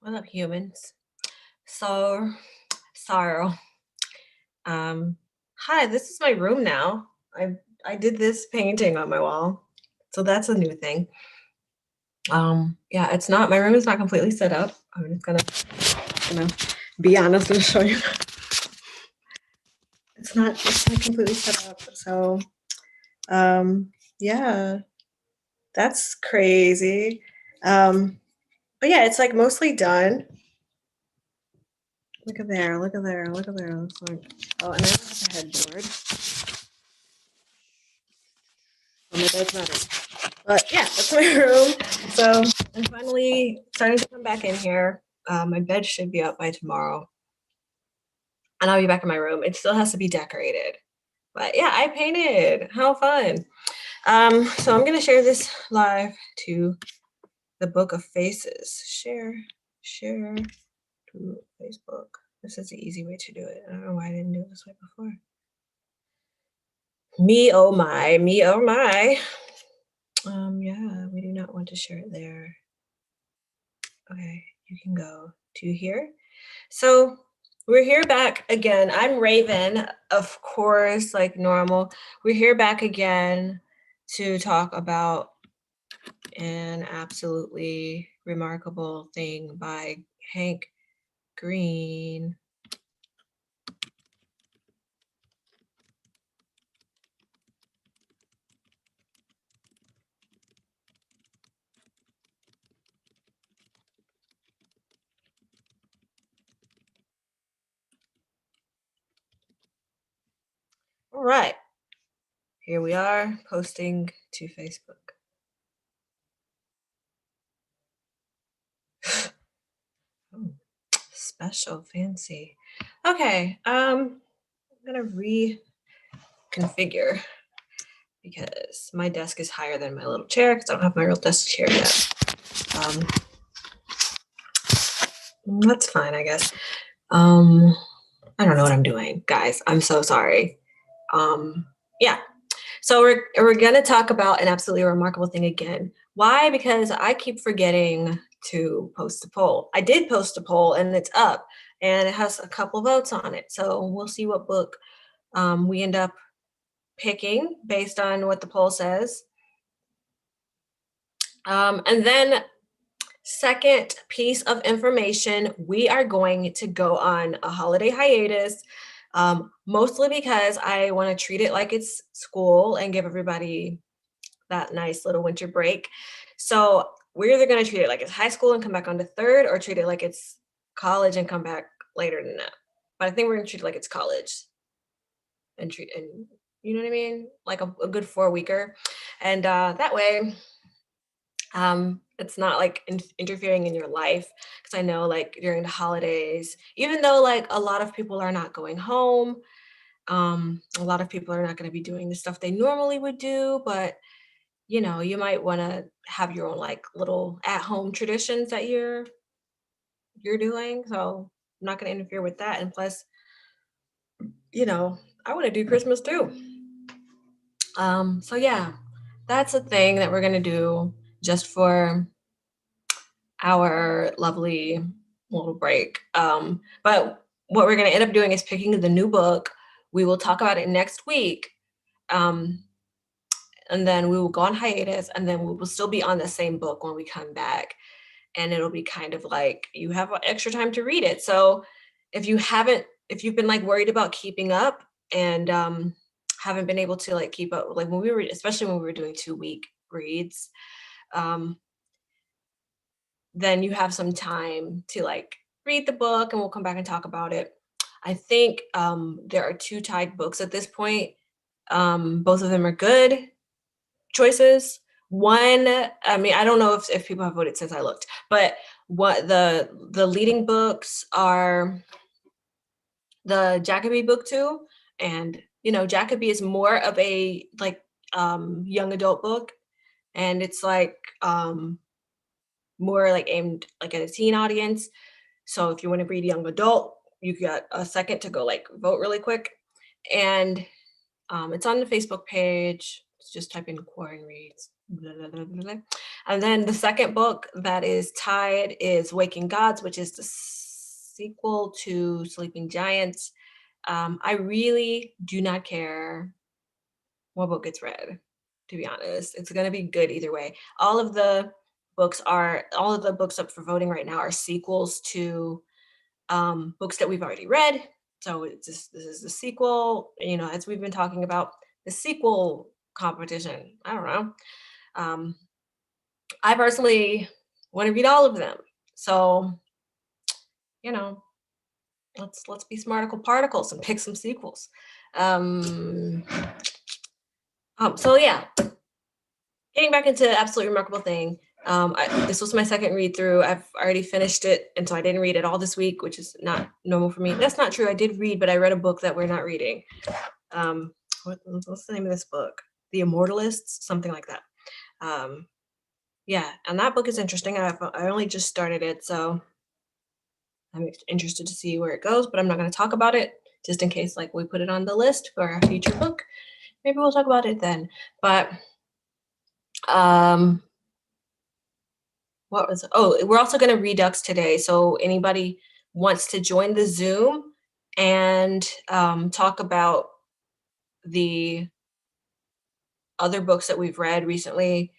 What up, humans? So, sorrow. Um, Hi, this is my room now. I did this painting on my wall, so that's a new thing. Yeah, it's not my room is not completely set up. I'm just gonna be honest and show you. It's not completely set up. So, yeah, that's crazy. But yeah, it's like mostly done. Look at there, look at there, look at there. Looks like, oh, and I don't have a headboard. Oh, my bed's not in. But yeah, that's my room. So I'm finally starting to come back in here. My bed should be up by tomorrow. And I'll be back in my room. It still has to be decorated. But yeah, I painted. How fun. So I'm gonna share this live to the Book of Faces. Share to Facebook. This is the easy way to do it. I don't know why I didn't do it this way before. Me oh my, me oh my. Yeah, we do not want to share it there. Okay, you can go to here. So we're here back again. I'm Raven, of course, like normal. We're here back again to talk about an absolutely remarkable thing by Hank Green. All right, here we are posting to Facebook. Oh, special fancy. Okay, I'm gonna reconfigure because my desk is higher than my little chair because I don't have my real desk chair yet. Um, that's fine, I guess. I don't know what I'm doing, guys. I'm so sorry. Yeah. So we're gonna talk about an absolutely remarkable thing again. Why? Because I keep forgetting to post a poll. I did post a poll and it's up and it has a couple votes on it. So we'll see what book we end up picking based on what the poll says. And then second piece of information, we are going to go on a holiday hiatus, mostly because I want to treat it like it's school and give everybody that nice little winter break. So we're either going to treat it like it's high school and come back on the third, or treat it like it's college and come back later than that. But I think we're going to treat it like it's college and you know what I mean, like a good 4 weeker, and that way it's not like interfering in your life, because I know like during the holidays, even though like a lot of people are not going home, a lot of people are not going to be doing the stuff they normally would do, but you know, you might want to have your own like little at home traditions that you're doing. So I'm not going to interfere with that, and plus, you know, I want to do Christmas too. So yeah, that's a thing that we're going to do just for our lovely little break. But what we're going to end up doing is picking the new book. We will talk about it next week. Um, and then we will go on hiatus, and then we will still be on the same book when we come back. And it'll be kind of like you have extra time to read it. So if you've been like worried about keeping up and haven't been able to like keep up, like when we were, especially when we were doing 2 week reads, um, then you have some time to like read the book and we'll come back and talk about it. I think there are two tied books at this point. Both of them are good choices. One, I mean, I don't know if people have voted since I looked, but what the leading books are the Jacoby book two, and you know, Jacoby is more of a like young adult book, and it's like more like aimed like at a teen audience. So if you want to read young adult, you got a second to go like vote really quick. And it's on the Facebook page. Just type in Quarren Reads. Blah, blah, blah, blah, blah. And then the second book that is tied is Waking Gods, which is the sequel to Sleeping Giants. I really do not care what book gets read, to be honest. It's gonna be good either way. All of the books up for voting right now are sequels to books that we've already read. So this is the sequel, as we've been talking about the sequel competition. I don't know. Um, I personally want to read all of them. So, you know, let's be smarticle particles and pick some sequels. Um, so yeah, getting back into Absolutely Remarkable Thing. This was my second read through. I've already finished it, and so I didn't read it all this week, which is not normal for me. That's not true. I did read, but I read a book that we're not reading. What's the name of this book? The Immortalists, something like that. Yeah, and that book is interesting. I only just started it, so I'm interested to see where it goes, but I'm not going to talk about it just in case like we put it on the list for a future book. Maybe we'll talk about it then. But we're also going to Redux today. So anybody wants to join the Zoom and talk about the other books that we've read recently,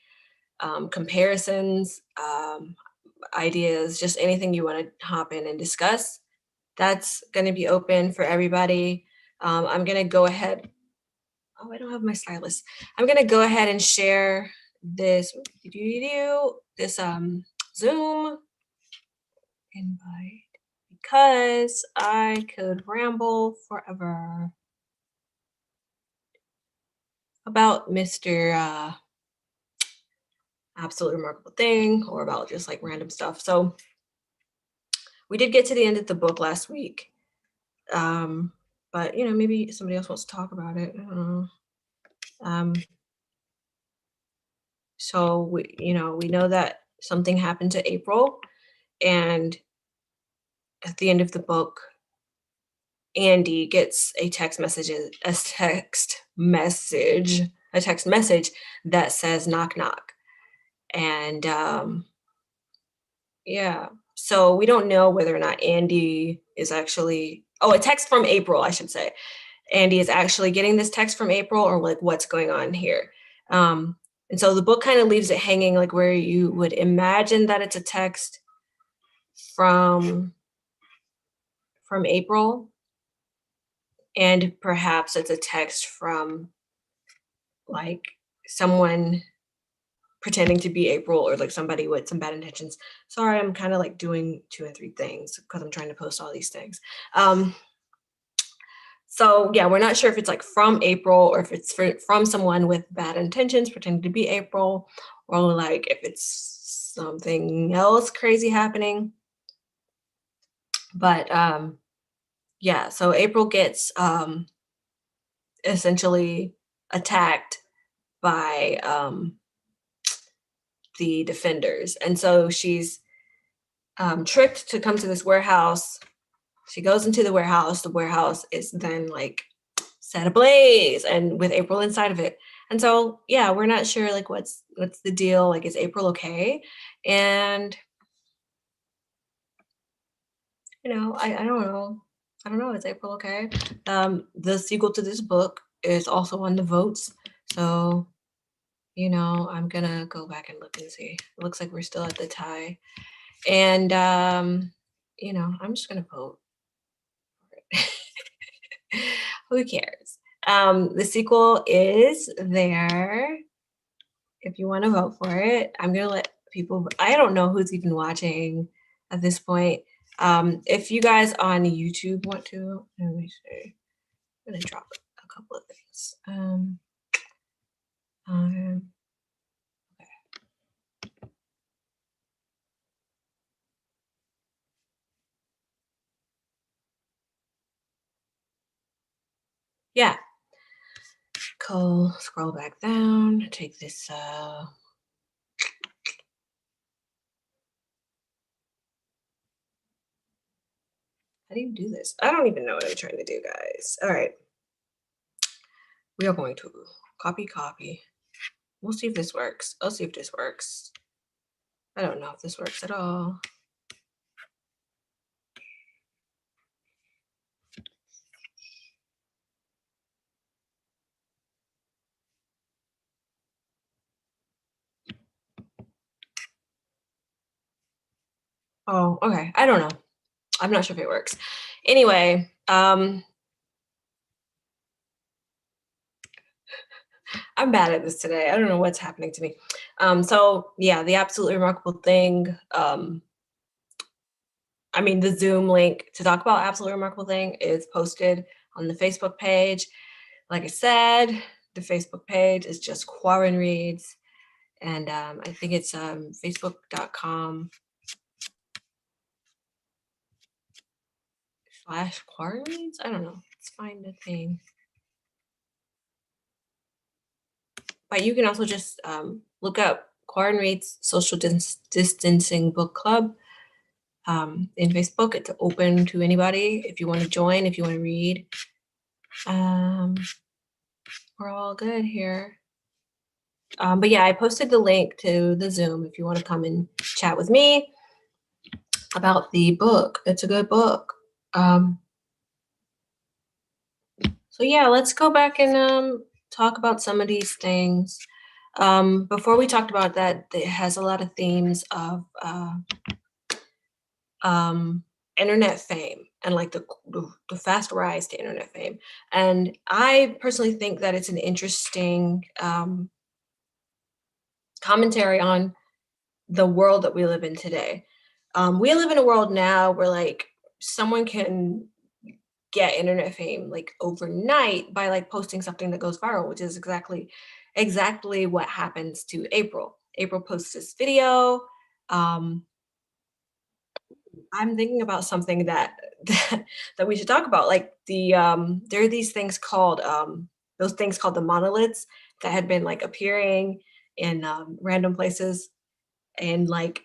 comparisons, ideas, just anything you want to hop in and discuss. That's going to be open for everybody. I'm going to go ahead. Oh, I don't have my stylus. I'm going to go ahead and share this Zoom invite because I could ramble forever about Mr. Absolute Remarkable Thing or about just like random stuff. So we did get to the end of the book last week. But maybe somebody else wants to talk about it. I don't know. So we know that something happened to April, and at the end of the book, Andy gets a text message that says knock knock. And yeah, so we don't know whether or not Andy is actually a text from April, I should say. Andy is actually getting this text from April, or like what's going on here. And so the book kind of leaves it hanging, like where you would imagine that it's a text from April, and perhaps it's a text from like someone pretending to be April, or like somebody with some bad intentions. Sorry, I'm kind of like doing 2 and 3 things because I'm trying to post all these things. So yeah, we're not sure if it's like from April or if it's from someone with bad intentions pretending to be April, or like if it's something else crazy happening. But yeah, so April gets essentially attacked by the defenders. And so she's tricked to come to this warehouse. She goes into the warehouse. The warehouse is then like set ablaze and with April inside of it. And so, yeah, we're not sure like what's the deal. Like, is April okay? And I don't know. I don't know. Is April okay? The sequel to this book is also on the votes. So, I'm gonna go back and look and see. It looks like we're still at the tie. And I'm just gonna vote for it. Who cares? The sequel is there. If you want to vote for it, I'm gonna let people. I don't know who's even watching at this point. If you guys on YouTube want to, let me see. I'm gonna drop a couple of things. Okay. Yeah. Cool. Scroll back down. Take this. How do you do this? I don't even know what I'm trying to do, guys. All right. We are going to copy. We'll see if this works. I'll see if this works. I don't know if this works at all. Oh, okay. I don't know. I'm not sure if it works. Anyway, I'm bad at this today. I don't know what's happening to me. So yeah, the absolutely remarkable thing. I mean, the Zoom link to talk about absolutely remarkable thing is posted on the Facebook page. Like I said, the Facebook page is just Quarren Reads, and I think it's facebook.com/Quarren Reads. I don't know. Let's find the thing. But you can also just look up Quarren Reads Social Distancing Book Club in Facebook. It's open to anybody if you want to join, if you want to read. We're all good here. But yeah, I posted the link to the Zoom if you want to come and chat with me about the book. It's a good book. So yeah, let's go back and talk about some of these things. Before we talked about that, it has a lot of themes of internet fame and like the fast rise to internet fame. And I personally think that it's an interesting commentary on the world that we live in today. We live in a world now where like someone can get internet fame like overnight by like posting something that goes viral, which is exactly what happens to April. April posts this video. I'm thinking about something that we should talk about. Like there are these things called those things called the monoliths that had been like appearing in random places, and like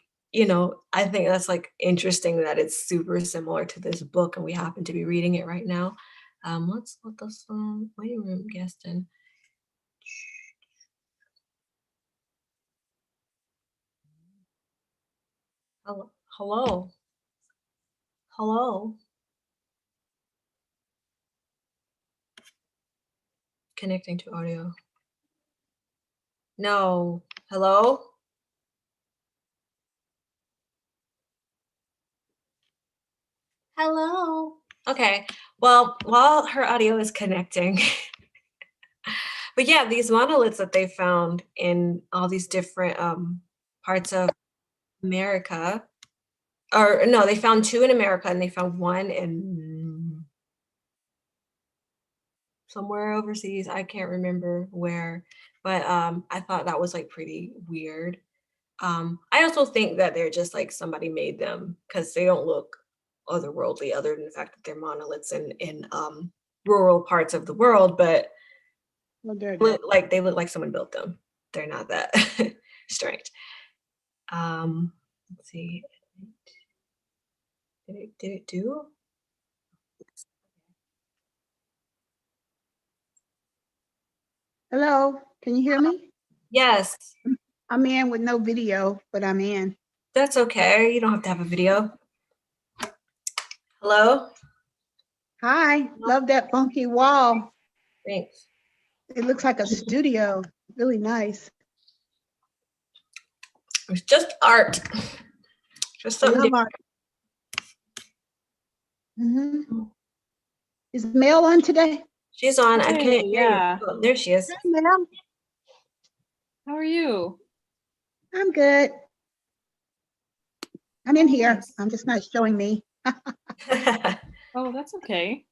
I think that's like interesting that it's super similar to this book, and we happen to be reading it right now. Let's let this waiting room guest in. Hello, hello, hello. Connecting to audio. No, hello. Hello. Okay. Well, while her audio is connecting, but yeah, these monoliths that they found in all these different parts of America, or no, they found two in America and they found one in somewhere overseas. I can't remember where, but I thought that was like pretty weird. I also think that they're just like somebody made them because they don't look otherworldly, other than the fact that they're monoliths in rural parts of the world, but like they look like someone built them. They're not that strange. Let's see. Did it do? Hello, can you hear me? Yes, I'm in with no video, but I'm in. that's okay. You don't have to have a video. Hello? Hi, love that funky wall. Thanks. It looks like a studio, really nice. It's just art. Just I something love different. art. Is Mel on today? She's on. I Hey, can't hear yeah. you. Oh, there she is. Hi, Mel. How are you? I'm good. I'm in here. Nice. I'm just not showing me. Oh, that's okay.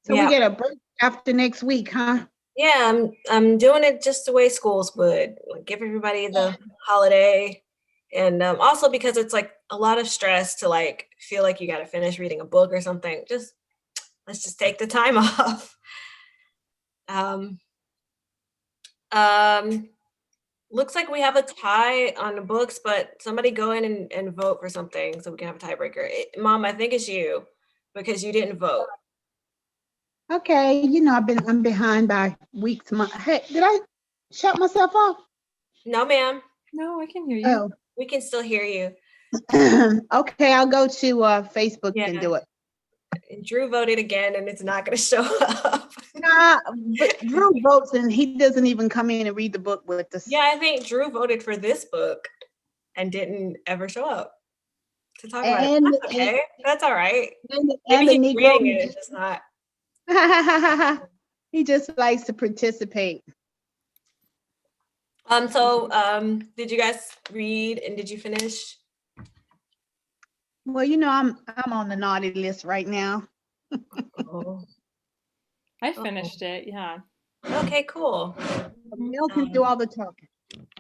So Yeah. we get a break after next week, huh? Yeah, I'm doing it just the way schools would. Like give everybody the holiday. And also because it's like a lot of stress to like feel like you got to finish reading a book or something. Let's just take the time off. Um, looks like we have a tie on the books, but somebody go in and vote for something so we can have a tiebreaker. Mom, I think it's you because you didn't vote. Okay, I'm behind by weeks, months. Hey, did I shut myself off? No, ma'am. No, I can hear you. Oh, We can still hear you. okay, I'll go to Facebook and Yeah. do it. Drew voted again and it's not going to show up. Nah, but Drew votes and he doesn't even come in and read the book with us. Yeah, I think Drew voted for this book and didn't ever show up to talk about it. And That's okay. That's all right. and Maybe the he's reading Negro, it and just not. he just likes to participate. Did you guys read and did you finish? Well, I'm on the naughty list right now. Oh, I finished it. Yeah. okay, cool. Mel can do all the talking.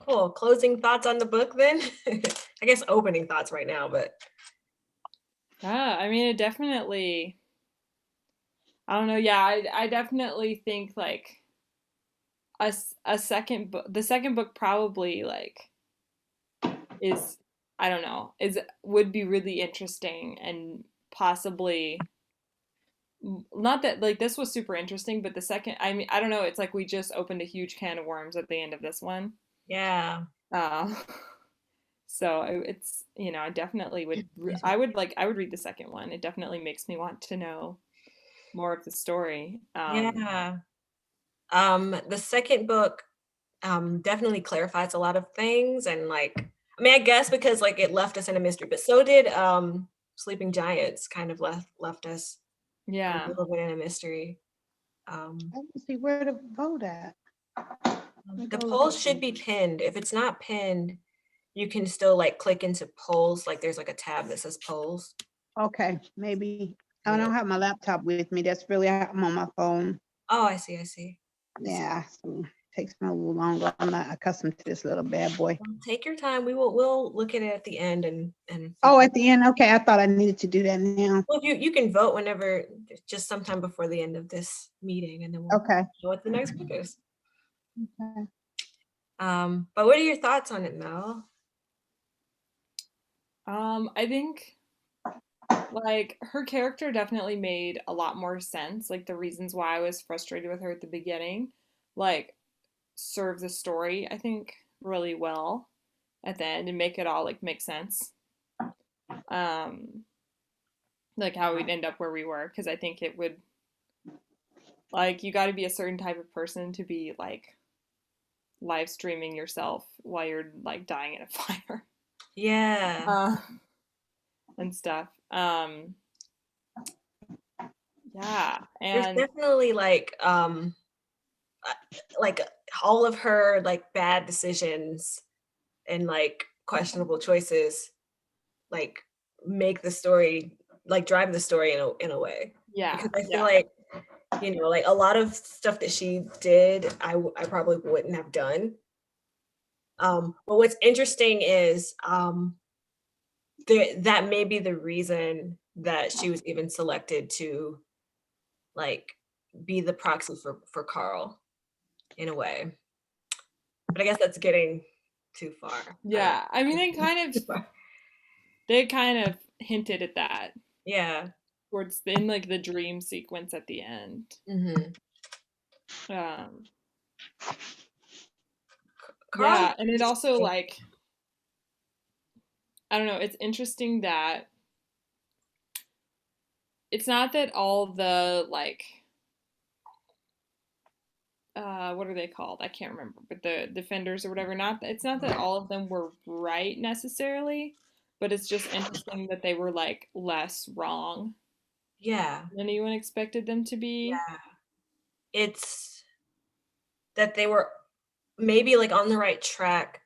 Cool. Closing thoughts on the book then? I guess opening thoughts right now, but Yeah. I mean, it definitely. I don't know. Yeah, I definitely think like a second book. The second book probably like is I don't know is would be really interesting and possibly not that like this was super interesting, but the second I mean I don't know. It's like we just opened a huge can of worms at the end of this one. yeah. Uh, so it's I definitely would I would read the second one. It definitely makes me want to know more of the story. Yeah. The second book definitely clarifies a lot of things and like I mean I guess because like it left us in a mystery, but so did Sleeping Giants kind of left us a Yeah. little bit in a mystery. Let me see where to vote at. Me The go look polls at should be pinned. If it's not pinned, you can still like click into polls. Like there's like a tab that says polls. Okay, maybe. I Yeah. don't have my laptop with me. That's really, I'm on my phone. Oh, I see. I see. Yeah, so takes me a little longer. I'm not accustomed to this little bad boy. Take your time. We'll look at it at the end and Oh, at the end. Okay, I thought I needed to do that now. well, you can vote whenever, just sometime before the end of this meeting, and then we'll Okay. know what the next book is. Okay. But what are your thoughts on it, Mel? I think like her character definitely made a lot more sense. Like the reasons why I was frustrated with her at the beginning, like serve the story, I think, really well at the end and make it all like make sense. Um, like how we'd end up where we were, because I think it would like you got to be a certain type of person to be like live streaming yourself while you're like dying in a fire. Yeah, Uh, and stuff. Yeah, there's and definitely like all of her like bad decisions and like questionable choices like make the story like drive the story in a way yeah, because I feel yeah, like like a lot of stuff that she did I probably wouldn't have done. But what's interesting is that may be the reason that she was even selected to like be the proxy for Carl in a way. But I guess that's getting too far. I don't yeah. I mean, too far. they kind of hinted at that Yeah. towards in like the dream sequence at the end. Mm-hmm. Um, Carl. yeah, and it also like I don't know. It's interesting that it's not that all the like what are they called? I can't remember, but the defenders or whatever. Not it's not that all of them were right necessarily, but it's just interesting that they were like less wrong Yeah. than anyone expected them to be. Yeah. It's that they were maybe like on the right track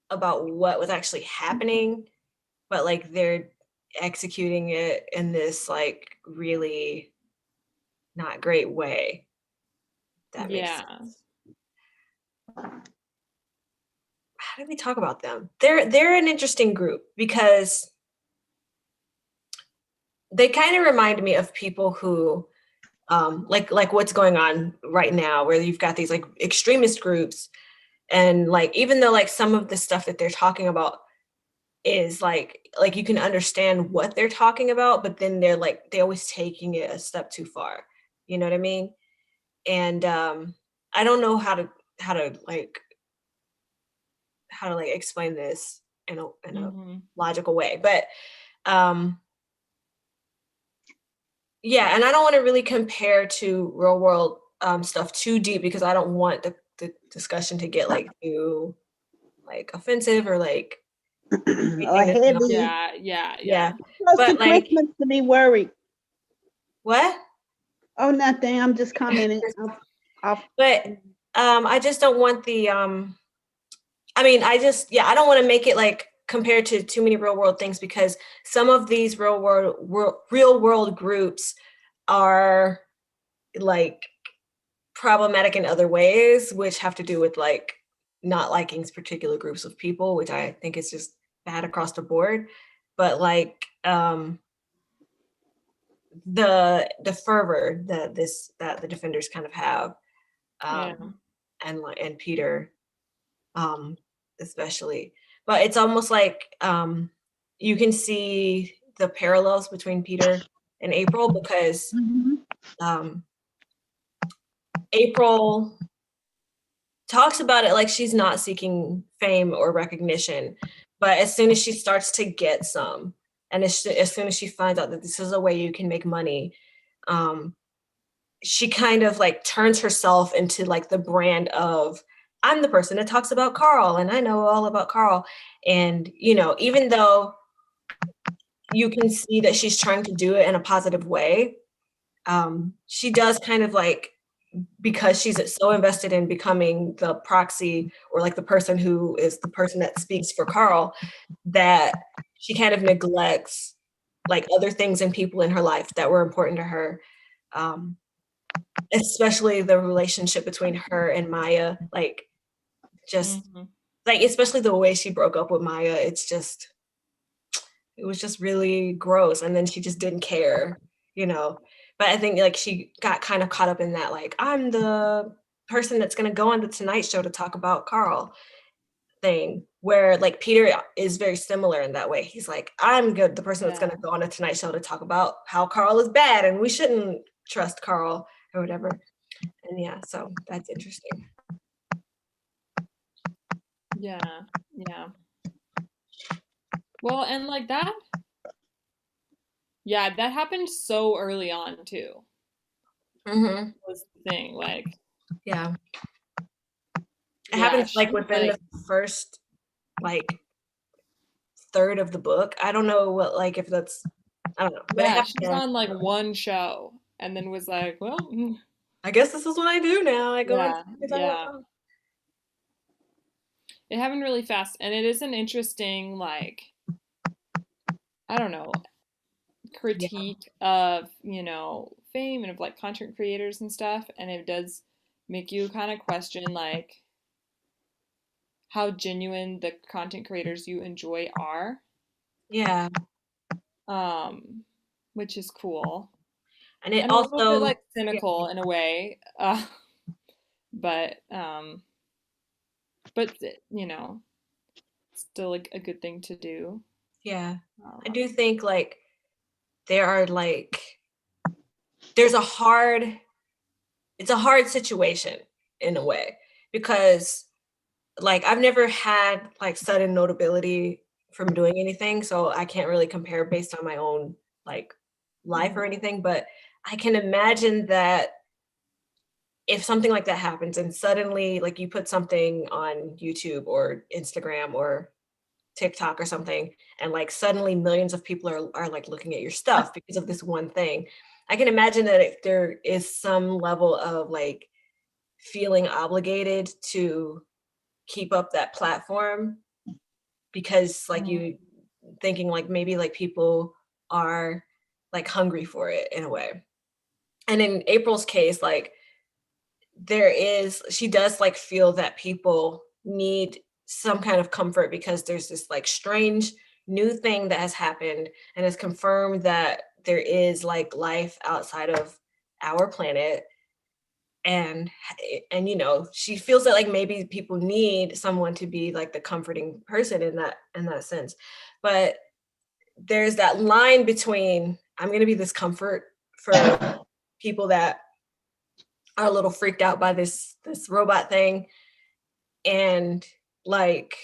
about what was actually happening, but like they're executing it in this like really not great way. That makes Yeah. sense. How do we talk about them? They're an interesting group because they kind of remind me of people who like what's going on right now where you've got these like extremist groups and like even though like some of the stuff that they're talking about is like you can understand what they're talking about but then they always taking it a step too far, you know what I mean? And I don't know how to like how to like explain this in a Mm-hmm. logical way. But yeah, and I don't want to really compare to real world stuff too deep because I don't want the discussion to get like too like offensive or like Or anything that's not, heavy. Yeah, yeah, yeah. yeah. Close to But like Christmas to be worried. what? Oh, nothing. I'm just commenting. Off. But I just don't want the I mean, I don't want to make it like compared to too many real world things because some of these real world groups are like problematic in other ways, which have to do with like not liking particular groups of people, which I think is just bad across the board. But like the fervor that the defenders kind of have, Yeah. and Peter, um, especially. But it's almost like you can see the parallels between Peter and April because Mhm. um, April talks about it like she's not seeking fame or recognition, but as soon as she starts to get some, and as soon as she finds out that this is a way you can make money, um, she kind of like turns herself into like the brand of I'm the person that talks about Carl and I know all about Carl. And, you know, even though you can see that she's trying to do it in a positive way, she does kind of like, because she's so invested in becoming the proxy or like the person who is the person that speaks for Carl, that she kind of neglects like other things and people in her life that were important to her. Um, Especially the relationship between her and Maya, like just Mm-hmm. like especially the way she broke up with Maya, it was just really gross. And then she just didn't care, you know. But I think like she got kind of caught up in that, like, I'm the person that's gonna go on the Tonight Show to talk about Carl thing, where like Peter is very similar in that way. He's like, I'm good, the person that's Yeah. gonna go on a Tonight Show to talk about how Carl is bad and we shouldn't trust Carl or whatever. And yeah, so that's interesting. Yeah. Yeah. Well, and like that, yeah, that happened so early on too. Mm-hmm. Was the thing. Like, Yeah. It yeah, happens like she within like the first like third of the book. I don't know what like if that's I don't know, but it yeah, happened. she was on like one show and then was like, well, I guess this is what I do now. I go on yeah, to talk about yeah. It happened really fast and it is an interesting like I don't know, yeah, critique of, fame and of like content creators and stuff and it does make you kind of question like how genuine the content creators you enjoy are. yeah, Um which is cool. and it And a little bit also like yeah, cynical in a way. But but still like a good thing to do. yeah. I Um, do think like there are like there's a hard it's a hard situation in a way because like I've never had like sudden notability from doing anything, so I can't really compare based on my own like life or mhm. anything, but I can imagine that if something like that happens and suddenly like you put something on YouTube or Instagram or TikTok or something and like suddenly millions of people are like looking at your stuff because of this one thing. I can imagine that if there is some level of like feeling obligated to keep up that platform because like Mhm. you thinking like maybe like people are like hungry for it in a way. And in April's case, like she does like feel that people need some kind of comfort because there's this like strange new thing that has happened and has confirmed that there is like life outside of our planet and you know she feels that like maybe people need someone to be like the comforting person in that sense, but there's that line between I'm going to be this comfort for people that are a little freaked out by this robot thing and like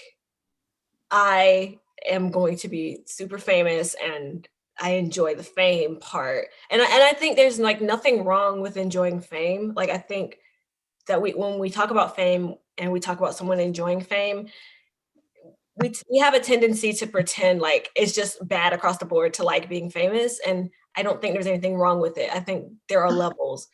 I am going to be super famous and I enjoy the fame part. And I think there's like nothing wrong with enjoying fame. Like I think that when we talk about fame and we talk about someone enjoying fame, we have a tendency to pretend like it's just bad across the board to like being famous. And I don't think there's anything wrong with it. I think there are levels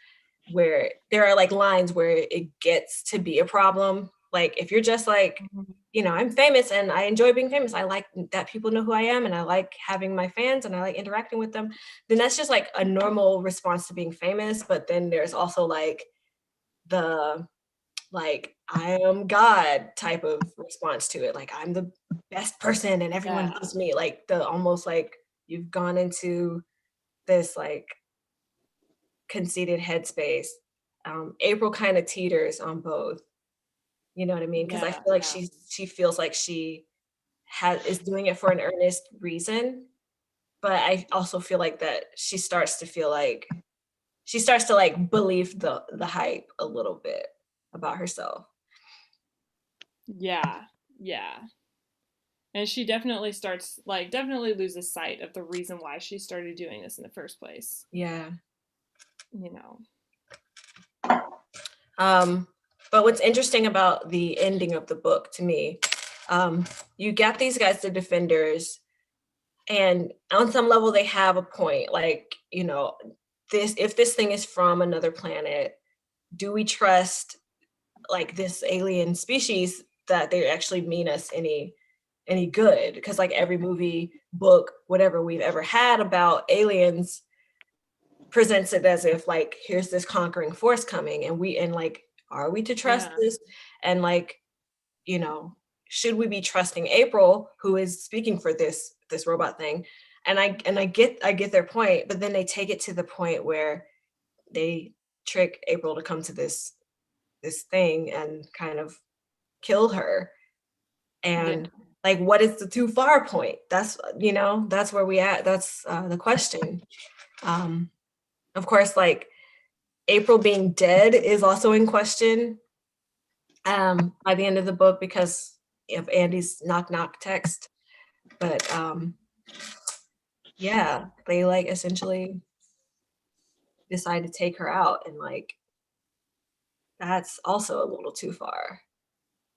where there are like lines where it gets to be a problem. Like if you're just like, Mhm. I'm famous and I enjoy being famous. I like that people know who I am and I like having my fans and I like interacting with them. Then that's just like a normal response to being famous. But then there's also like the like I am God type of response to it. Like I'm the best person and everyone Yeah. loves me. Like the almost like you've gone into this like conceited headspace. April kind of teeters on both. You know what I mean? Because I Yeah. feel like Yeah. she feels like she is doing it for an earnest reason, but I also feel like that she starts to like believe the hype a little bit about herself. Yeah. Yeah. And she definitely starts, like, definitely loses sight of the reason why she started doing this in the first place. Yeah. You know. Um, but what's interesting about the ending of the book to me, you got these guys, the defenders, and on some level they have a point. Like, if this thing is from another planet, do we trust like this alien species that they actually mean us any good? Because like every movie, book, whatever we've ever had about aliens presents it as if like here's this conquering force coming and like are we to trust Yeah. this? And like, you know, should we be trusting April, who is speaking for this robot thing? And I get their point, but then they take it to the point where they trick April to come to this thing and kind of kill her. Yeah. And like what is the too far point? That's where we at. That's the question. Um of course, like April being dead is also in question by the end of the book because of Andy's knock knock text. But yeah, they like essentially decide to take her out and like that's also a little too far.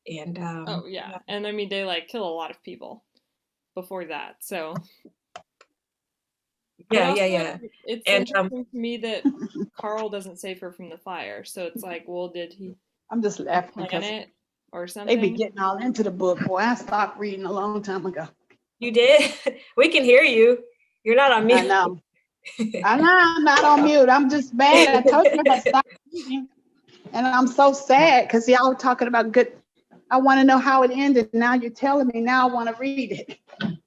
And Oh, yeah. And I mean, they, like, kill a lot of people before that. So, but yeah, yeah, also, yeah. it's And interesting to me that Carl doesn't save her from the fire. So it's like, well, did he I'm just laughing plan because it or they be something? getting all into the book. Boy, I stopped reading a long time ago. you did. We can hear you. You're not on I mute. know. I know I'm not on mute. I'm just mad. I told you I stopped reading. And I'm so sad because y'all were talking about good. I want to know how it ended. Now you're telling me now I want to read it.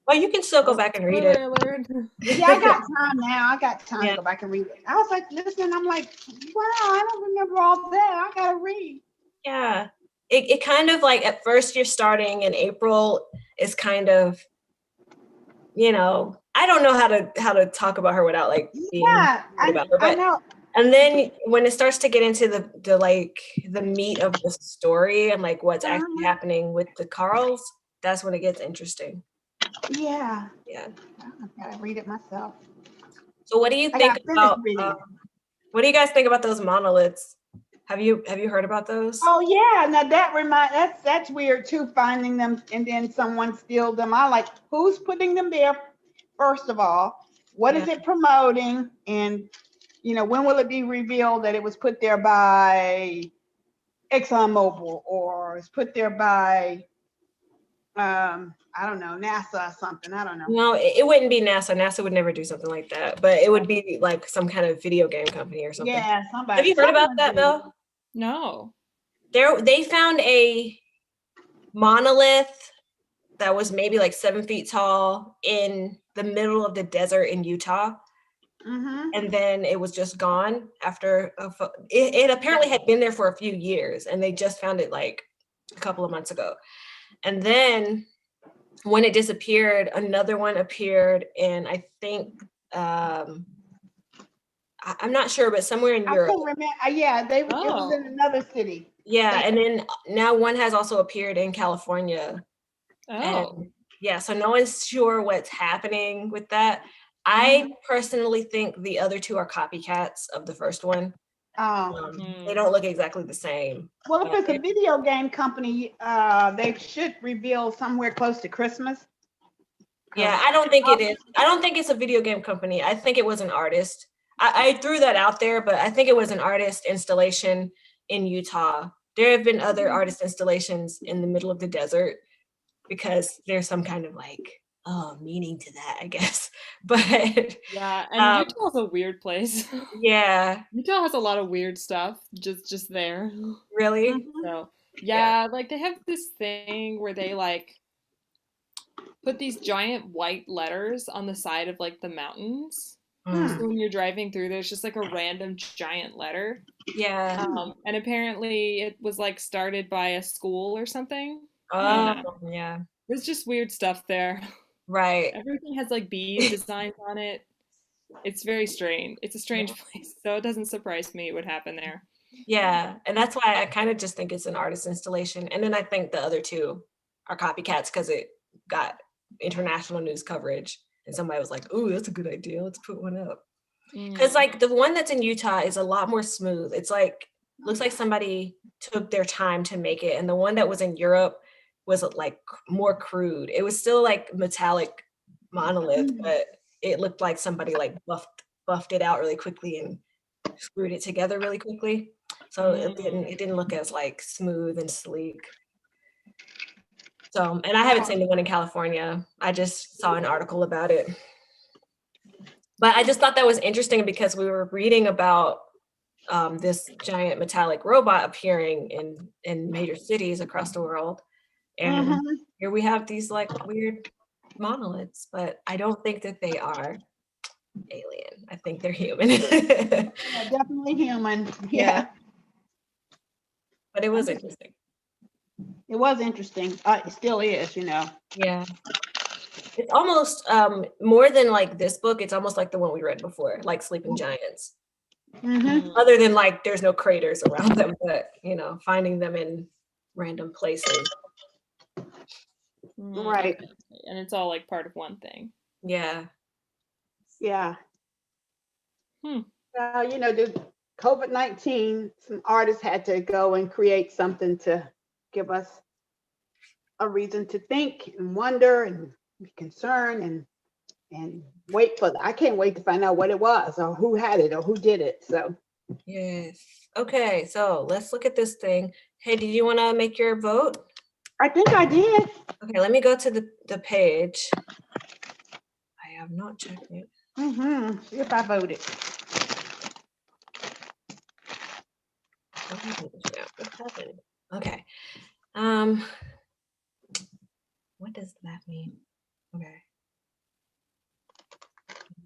Well, you can still go Oh, back and read it. spoiler alert. Yeah, I got time now. I got time Yeah. to go back and read it. I was like, listening, I'm like, wow, I don't remember all that. I gotta read. Yeah. It kind of like at first you're starting in April is kind of, I don't know how to talk about her without like being Yeah, weird about her. I But know. and then when it starts to get into the like the meat of the story and like what's actually happening with the Carls, that's when it gets interesting. Yeah, Yeah. I gotta read it myself. So what do you I think gotta finish about reading it. what do you guys think about those monoliths? Have you heard about those? Oh yeah, now that's weird too, finding them and then someone steal them. I like who's putting them there, first of all. What is Yeah. it promoting? And when will it be revealed that it was put there by ExxonMobil or it's put there by I don't know, NASA or something. I don't know. No, it wouldn't be NASA. NASA would never do something like that. But it would be like some kind of video game company or something. Yeah, Have somebody you heard about someone that, did it. Mel? No. They found a monolith that was maybe like 7 feet tall in the middle of the desert in Utah. Mm-hmm. And then it was just gone after it apparently had been there for a few years and they just found it like a couple of months ago. And then when it disappeared, another one appeared in, I think, I'm not sure, but somewhere in I Europe. couldn't remember. Yeah, it was in Oh. another city. Yeah, and then now one has also appeared in California. Oh. Yeah, so no one's sure what's happening with that. I personally think the other two are copycats of the first one. Oh, They don't look exactly the same. well, if But it's a video game company, they should reveal somewhere close to Christmas. yeah, I don't think it is. I don't think it's a video game company. I think it was an artist. I threw that out there, but I think it was an artist installation in Utah. There have been other artist installations in the middle of the desert because there's some kind of like meaning to that, I guess. But Yeah, and um, Utah's a weird place. yeah, Utah has a lot of weird stuff just there. really, So, yeah. yeah, like they have this thing where they like put these giant white letters on the side of like the mountains. Mm, So when you're driving through, there's just like a random giant letter. yeah. And apparently it was like started by a school or something. I don't Oh, know. yeah. There's just weird stuff there. Right. Everything has like bees designs on it. It's very strange. It's a strange place, so it doesn't surprise me what happened there. Yeah, and that's why I kind of just think it's an artist installation, and then I think the other two are copycats because it got international news coverage, and somebody was like, "Ooh, that's a good idea. Let's put one up." Because Mm. like the one that's in Utah is a lot more smooth. It's like looks like somebody took their time to make it, and the one that was in Europe was like more crude. It was still like metallic monolith, but it looked like somebody like buffed it out really quickly and screwed it together really quickly. So it didn't look as like smooth and sleek. So, and I haven't seen the one in California. I just saw an article about it. But I just thought that was interesting because we were reading about this giant metallic robot appearing in major cities across the world, and here we have these like weird monoliths. But I don't think that they are alien. I think they're human. Yeah, definitely human. Yeah. But it was interesting. It was interesting. It still is, Yeah. It's almost more than like this book, it's almost like the one we read before, like Sleeping Giants. Other than like there's no craters around them, but finding them in random places. Right. Okay. And it's all like part of one thing. Yeah. Yeah. Hmm. The COVID-19, some artists had to go and create something to give us a reason to think and wonder and be concerned and wait for I can't wait to find out what it was or who had it or who did it. So Yes. Okay, so let's look at this thing. Hey, did you want to make your vote? I think I did. Okay, let me go to the page. I have not checked it. See if I voted. What happened? Okay. What does that mean? Okay.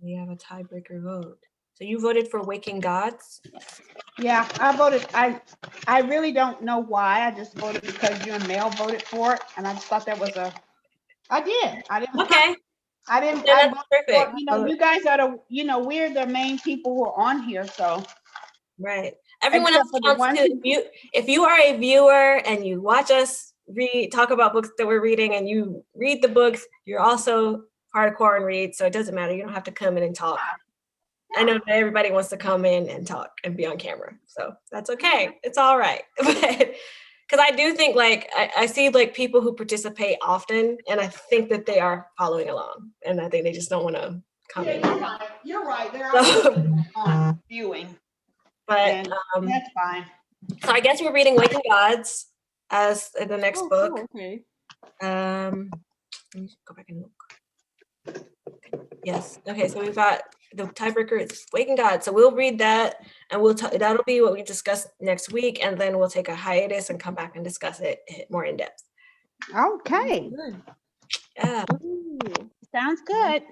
We have a tiebreaker vote. So you voted for Waking Gods? Yeah, I voted. I really don't know why. I just voted because you and Mel voted for it, and I just thought that was I did. I didn't. Okay. I didn't. Yeah, I that's voted for, perfect. you guys are we're the main people who are on here, so. Right. Everyone Except else for the counts one too. If you are a viewer and you watch us talk about books that we're reading and you read the books, you're also hardcore and read, so it doesn't matter. You don't have to come in and talk. I know that everybody wants to come in and talk and be on camera, so that's okay. It's all right. But because I do think like I see like people who participate often, and I think that they are following along, and I think they just don't want to come in. You're right. There are viewing, but that's fine. So I guess we're reading Waking Gods as the next book. Cool, okay. Let me go back and look. Yes. Okay. So we've got the tiebreaker is Waking God. So we'll read that, and that'll be what we discuss next week, and then we'll take a hiatus and come back and discuss it more in depth. Okay. Good. Yeah. Ooh. Sounds good.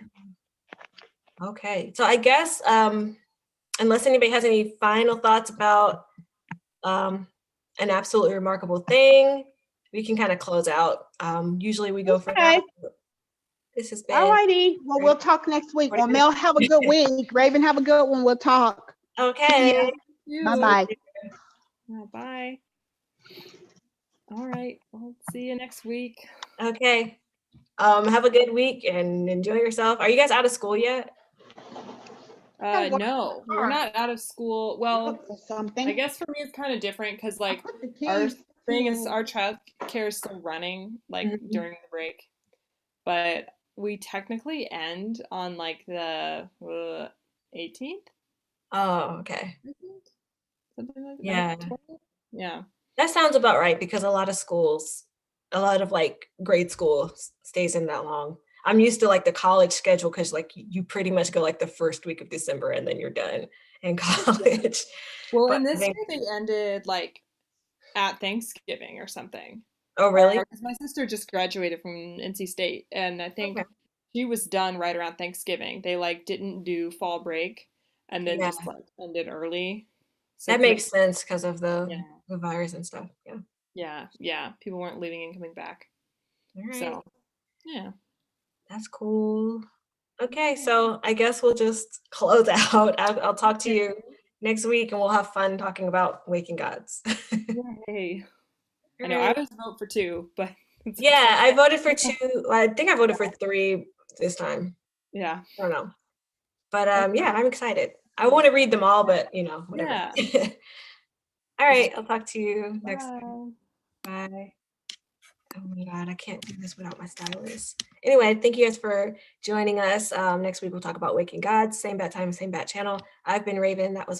Okay. So I guess unless anybody has any final thoughts about an absolutely remarkable thing, we can kind of close out. Usually we go for that. This has been all righty. Well, we'll talk next week. Well, Mel, have a good week. Raven, have a good one. We'll talk. Okay. Bye-bye. Bye. All right. We'll see you next week. Okay. Have a good week and enjoy yourself. Are you guys out of school yet? I walked No, the we're car, not out of school. Well, look for I something. guess for me it's kind of different because I like put the our keys thing is to. our child care is still running like Mhm. during the break, but we technically end on like the 18th, Oh, okay. I think. Something like that. Yeah. 20th? Yeah. That sounds about right because a lot of schools, a lot of like grade school stays in that long. I'm used to like the college schedule because like you pretty much go like the first week of December and then you're done in Yeah. college. Well, But in I this think, year they ended like at Thanksgiving or something. oh, Or really? because my sister just graduated from NC State, and I Okay. think she was done right around Thanksgiving. They like didn't do fall break, and then Yeah, just like ended early. So that because makes sense because of yeah, the virus and stuff. Yeah. yeah, people weren't leaving and coming back. All right. So yeah, That's cool. Okay, so I guess we'll just close out. I'll talk to you okay, next week and we'll have fun talking about waking gods. yay! All I know I right. was vote for two, but it's Yeah, okay. I voted for two. I think I voted for three this time. Yeah, I don't know. But okay, yeah, I'm excited. I want to read them all, but whatever. yeah. All It's just right, I'll talk to you next time. bye. Bye. Oh my God, I can't do this without my stylus. Anyway, thank you guys for joining us. Next week we'll talk about waking gods. Same bat time, same bat channel. I've been Raven. That was